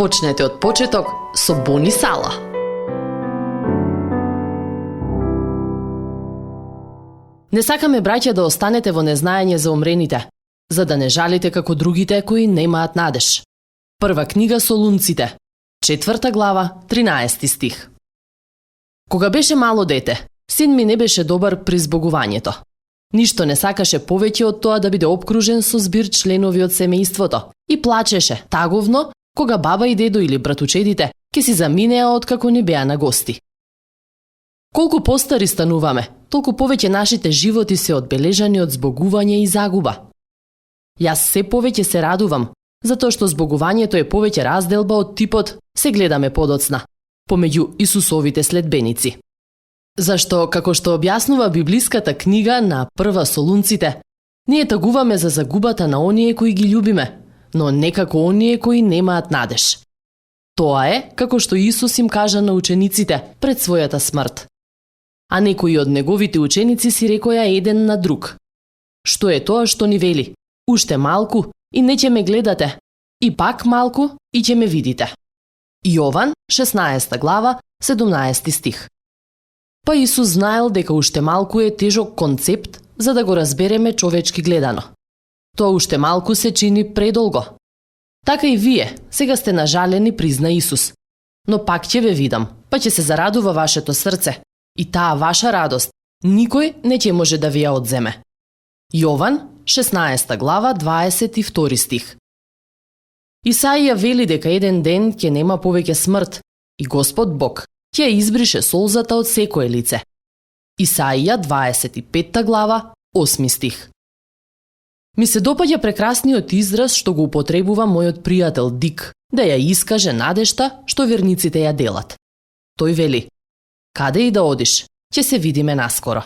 Почнете од почеток со Бони Сала. Не сакаме, браќа, да останете во незнаење за умрените, за да не жалите како другите кои немаат надеж. Прва книга Солунците, 4 глава, 13 стих. Кога беше мало дете, син ми не беше добар при збогувањето. Ништо не сакаше повеќе од тоа да биде обкружен со збир членови од семејството и плачеше таговно кога баба и дедо или братучедите ќе си заминеа откако не беа на гости. Колку постари стануваме, толку повеќе нашите животи се одбележани од збогување и загуба. Јас се повеќе се радувам, затоа што збогувањето е повеќе разделба од типот се гледаме подоцна, помеѓу Исусовите следбеници. Зашто, како што објаснува библиската книга на Прва Солунците, ние тагуваме за загубата на оние кои ги љубиме, но не како оние кои немаат надеж. Тоа е како што Исус им кажа на учениците пред својата смрт. А некои од неговите ученици си рекоја еден на друг: "Што е тоа што ни вели? Уште малку и не ќе ме гледате, и пак малку и ќе ме видите." Јован, 16 глава, 17 стих. Па Исус знаел дека уште малку е тежок концепт за да го разбереме човечки гледано. Тоа уште малку се чини предолго. Така и вие, сега сте нажалени, призна Исус. Но пак ќе ве видам, па ќе се зарадува вашето срце. И таа ваша радост никој не ќе може да ви ја одземе. Јован, 16 глава, 22 стих. Исаија вели дека еден ден ќе нема повеќе смрт и Господ Бог ќе избрише солзата од секое лице. Исаија, 25 глава, 8 стих. Ми се допаѓа прекрасниот израз што го употребува мојот пријател Дик, да ја искаже надежта што верниците ја делат. Тој вели: "Каде и да одиш, ќе се видиме наскоро."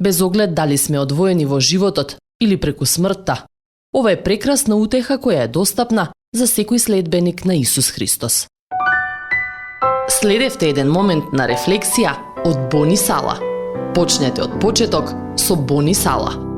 Без оглед дали сме одвоени во животот или преку смртта, ова е прекрасна утеха која е достапна за секој следбеник на Исус Христос. Следевте еден момент на рефлексија од Бони Сала. Почнете од почеток со Бони Сала.